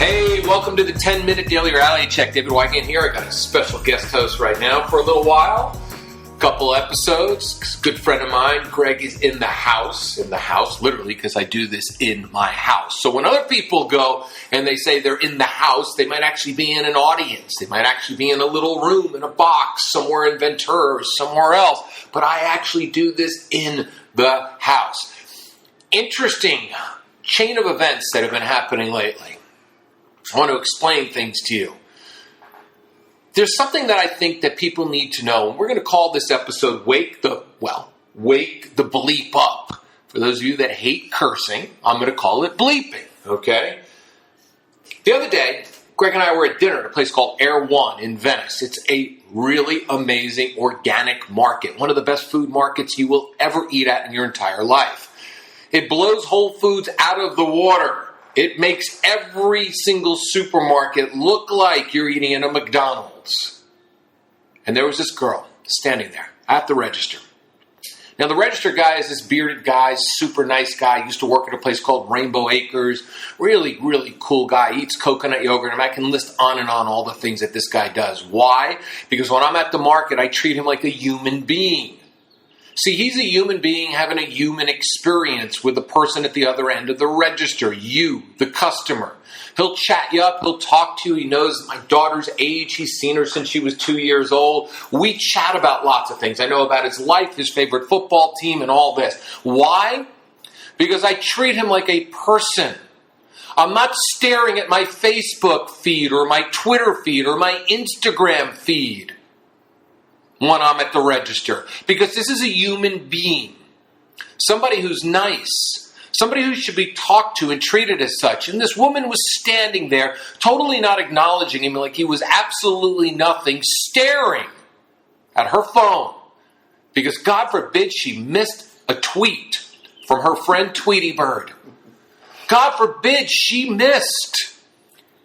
Hey, welcome to the 10-Minute Daily Reality Check. David Wygant here. I got a special guest host right now for a little while. Couple episodes. Good friend of mine, Greg, is in the house, literally, because I do this in my house. So when other people go and they say they're in the house, they might actually be in an audience. They might actually be in a little room, in a box, somewhere in Ventura or somewhere else. But I actually do this in the house. Interesting chain of events that have been happening lately. I want to explain things to you. There's something that I think that people need to know. And we're going to call this episode Wake the Bleep Up. For those of you that hate cursing, I'm going to call it bleeping, okay? The other day, Greg and I were at dinner at a place called Air One in Venice. It's a really amazing organic market. One of the best food markets you will ever eat at in your entire life. It blows Whole Foods out of the water. It makes every single supermarket look like you're eating in a McDonald's. And there was this girl standing there at the register. Now, the register guy is this bearded guy, super nice guy. Used to work at a place called Rainbow Acres. Really, really cool guy. Eats coconut yogurt. And I can list on and on all the things that this guy does. Why? Because when I'm at the market, I treat him like a human being. See, he's a human being having a human experience with the person at the other end of the register, you, the customer. He'll chat you up. He'll talk to you. He knows my daughter's age. He's seen her since she was 2 years old. We chat about lots of things. I know about his life, his favorite football team, and all this. Why? Because I treat him like a person. I'm not staring at my Facebook feed or my Twitter feed or my Instagram feed when I'm at the register. Because this is a human being. Somebody who's nice. Somebody who should be talked to and treated as such. And this woman was standing there, totally not acknowledging him like he was absolutely nothing, staring at her phone. Because God forbid she missed a tweet from her friend Tweety Bird. God forbid she missed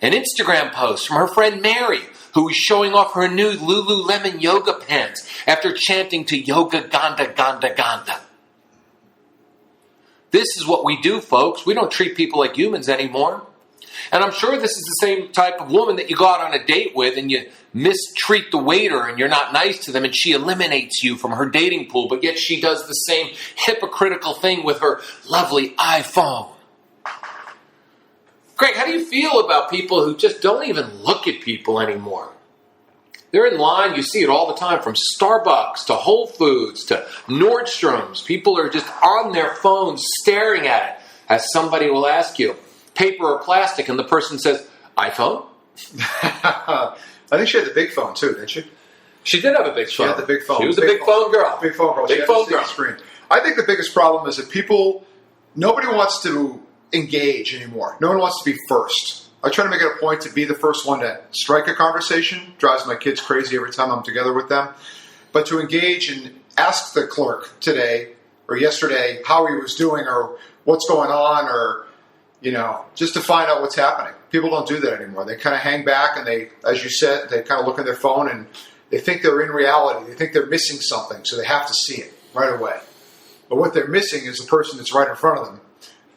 an Instagram post from her friend Mary, who was showing off her new Lululemon yoga pants after chanting to Yoga Ganda Ganda Ganda. This is what we do, folks. We don't treat people like humans anymore. And I'm sure this is the same type of woman that you go out on a date with and you mistreat the waiter and you're not nice to them and she eliminates you from her dating pool, but yet she does the same hypocritical thing with her lovely iPhone. Greg, how do you feel about people who just don't even look at people anymore? They're in line, you see it all the time, from Starbucks to Whole Foods to Nordstrom's. People are just on their phones staring at it as somebody will ask you, paper or plastic, and the person says, iPhone? I think she had the big phone too, didn't she? She did have a big phone. She had the big phone. She was a big phone girl. Big phone girl. Big phone girl. Screen. I think the biggest problem is that nobody wants to engage anymore. No one wants to be first. I try to make it a point to be the first one to strike a conversation. Drives my kids crazy every time I'm together with them. But to engage and ask the clerk today or yesterday how he was doing or what's going on or, just to find out what's happening. People don't do that anymore. They kind of hang back and they, as you said, they kind of look at their phone and they think they're in reality. They think they're missing something, so they have to see it right away. But what they're missing is the person that's right in front of them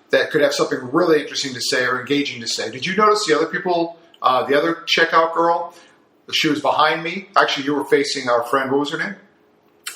that could have something really interesting to say or engaging to say. Did you notice the other people, the other checkout girl? She was behind me. Actually, you were facing our friend. What was her name?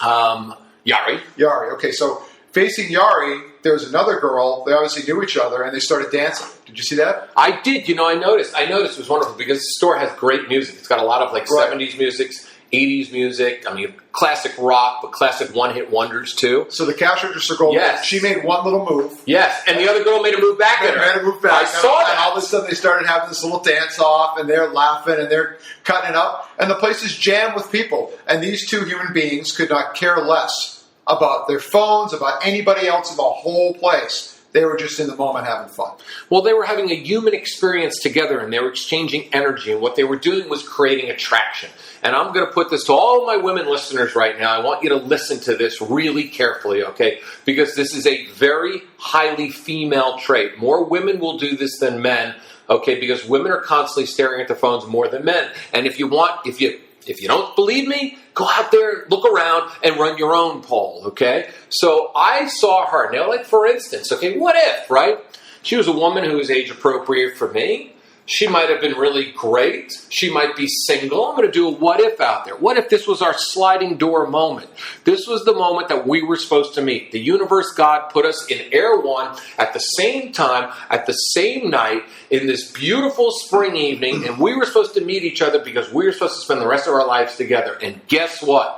Yari. Yari. Okay, so facing Yari, there was another girl. They obviously knew each other, and they started dancing. Did you see that? I did. I noticed. It was wonderful because the store has great music. It's got a lot of 70s music, 80s music. Classic rock, but classic one-hit wonders too. So the cash register girl, yes. She made one little move. Yes, and the other girl made a move back at her. Made a move back. I saw that. And all of a sudden they started having this little dance-off, and they're laughing, and they're cutting it up. And the place is jammed with people. And these two human beings could not care less about their phones, about anybody else in the whole place. They were just in the moment having fun. Well, they were having a human experience together, and they were exchanging energy, and what they were doing was creating attraction. And I'm going to put this to all my women listeners right now. I want you to listen to this really carefully, okay? Because this is a very highly female trait. More women will do this than men, okay? Because women are constantly staring at their phones more than men. And if you don't believe me, go out there, look around, and run your own poll, okay? So I saw her. Now, for instance, okay, what if, right? She was a woman who was age appropriate for me. She might have been really great. She might be single. I'm going to do a what if out there. What if this was our sliding door moment? This was the moment that we were supposed to meet. The universe, God, put us in Air One at the same time, at the same night, in this beautiful spring evening, and we were supposed to meet each other because we were supposed to spend the rest of our lives together. And guess what?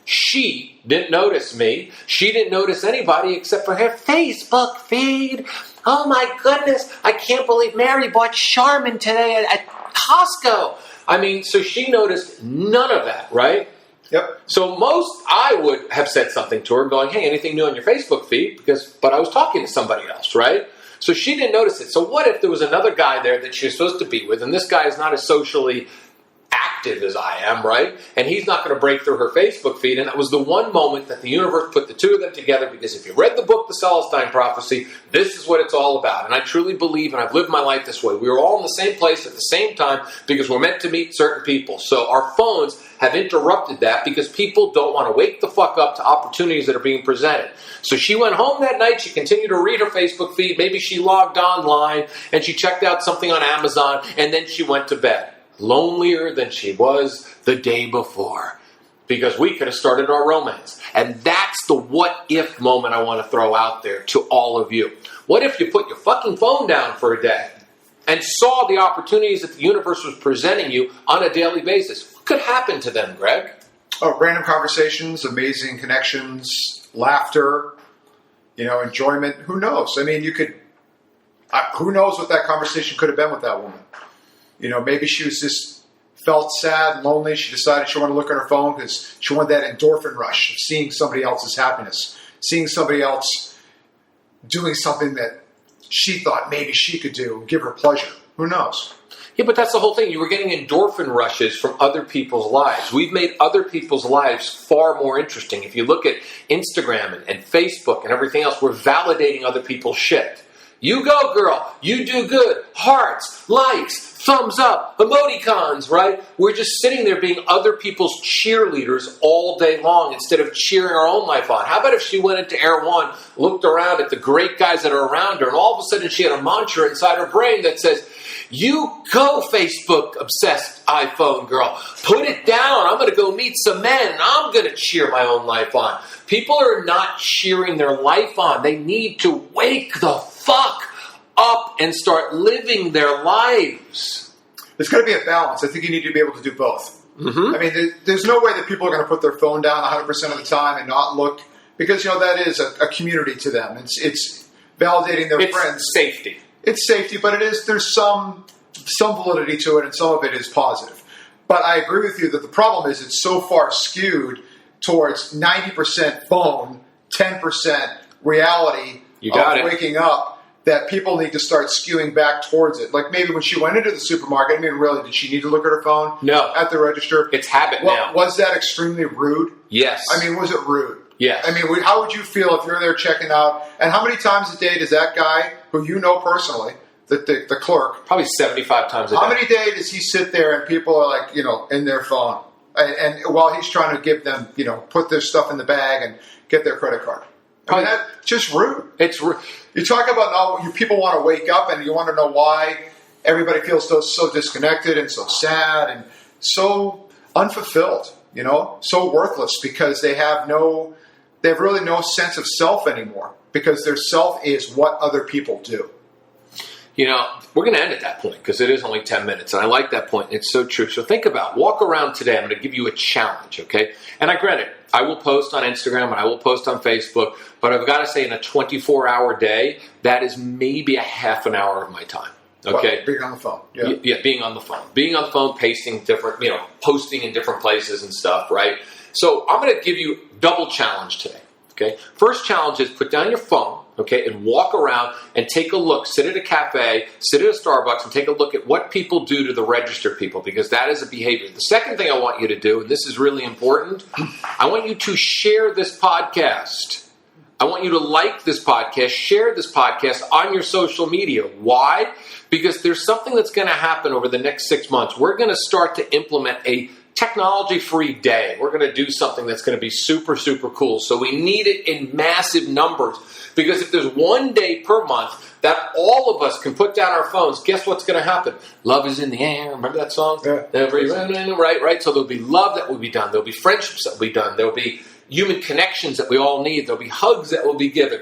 She didn't notice me. She didn't notice anybody except for her Facebook feed. Oh my goodness, I can't believe Mary bought Charmin today at Costco. I mean, so she noticed none of that, right? Yep. So I would have said something to her going, hey, anything new on your Facebook feed? But I was talking to somebody else, right? So she didn't notice it. So what if there was another guy there that she was supposed to be with, and this guy is not as socially active as I am, right? And he's not going to break through her Facebook feed. And that was the one moment that the universe put the two of them together, because if you read the book, The Celestine Prophecy, this is what it's all about. And I truly believe, and I've lived my life this way, we were all in the same place at the same time because we're meant to meet certain people. So our phones have interrupted that because people don't want to wake the fuck up to opportunities that are being presented. So she went home that night, she continued to read her Facebook feed, maybe she logged online and she checked out something on Amazon, and then she went to bed. Lonelier than she was the day before, because we could have started our romance. And that's the what if moment I want to throw out there to all of you. What if you put your fucking phone down for a day and saw the opportunities that the universe was presenting you on a daily basis? What could happen to them, Greg? Oh, random conversations, amazing connections, laughter, enjoyment. Who knows? I mean, who knows what that conversation could have been with that woman? Maybe she was just felt sad, lonely. She decided she wanted to look at her phone because she wanted that endorphin rush of seeing somebody else's happiness, seeing somebody else doing something that she thought maybe she could do, give her pleasure. Who knows? Yeah, but that's the whole thing. You were getting endorphin rushes from other people's lives. We've made other people's lives far more interesting. If you look at Instagram and Facebook and everything else, we're validating other people's shit. You go, girl. You do good. Hearts, likes, thumbs up, emoticons, right? We're just sitting there being other people's cheerleaders all day long instead of cheering our own life on. How about if she went into Air One, looked around at the great guys that are around her, and all of a sudden she had a mantra inside her brain that says, you go, Facebook-obsessed iPhone girl. Put it down. I'm going to go meet some men, and I'm going to cheer my own life on. People are not cheering their life on. They need to wake the fuck up and start living their lives. There's got to be a balance. I think you need to be able to do both. Mm-hmm. I mean, there's no way that people are going to put their phone down 100% of the time and not look, because, that is a community to them. It's validating their friends. It's safety. It's safety, but there's some validity to it, and some of it is positive. But I agree with you that the problem is it's so far skewed towards 90% phone, 10% reality of waking up, that people need to start skewing back towards it. Like maybe when she went into the supermarket, I mean, really, did she need to look at her phone? No. At the register? It's habit now. Was that extremely rude? Yes. I mean, was it rude? Yes. I mean, how would you feel if you're there checking out, and how many times a day does that guy, who you know personally, the clerk, probably 75 times a day. How many days does he sit there and people are like, in their phone, and while he's trying to give them, put their stuff in the bag and get their credit card? I mean, that's just rude. It's rude. You talk about now, people want to wake up and you want to know why everybody feels so disconnected and so sad and so unfulfilled, so worthless, because they have really no sense of self anymore, because their self is what other people do. We're going to end at that point because it is only 10 minutes, and I like that point. It's so true. So think about, walk around today. I'm going to give you a challenge, okay? And I grant it, I will post on Instagram and I will post on Facebook, but I've got to say in a 24-hour day, that is maybe a half an hour of my time, okay? Well, being on the phone. Yeah, being on the phone. Being on the phone, pasting different, posting in different places and stuff, right? So I'm going to give you double challenge today, okay? First challenge is put down your phone, okay, and walk around and take a look. Sit at a cafe, sit at a Starbucks, and take a look at what people do to the registered people, because that is a behavior. The second thing I want you to do, and this is really important, I want you to share this podcast. I want you to like this podcast, share this podcast on your social media. Why? Because there's something that's going to happen over the next 6 months. We're going to start to implement a technology-free day. We're going to do something that's going to be super, super cool. So we need it in massive numbers, because if there's one day per month that all of us can put down our phones, guess what's going to happen? Love is in the air. Remember that song? Yeah. Right. So there'll be love that will be done. There'll be friendships that will be done. There'll be human connections that we all need. There'll be hugs that will be given.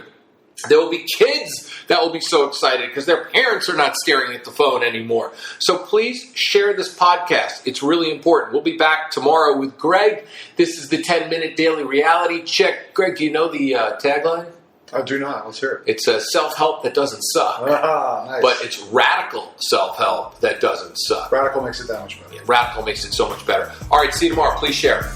There will be kids that will be so excited because their parents are not staring at the phone anymore. So please share this podcast. It's really important. We'll be back tomorrow with Greg. This is the 10-Minute Daily Reality Check. Greg, do you know the tagline? I do not. Let's hear it. It's a self-help that doesn't suck. Nice. But it's radical self-help that doesn't suck. Radical makes it that much better. Yeah, radical makes it so much better. All right, see you tomorrow. Please share.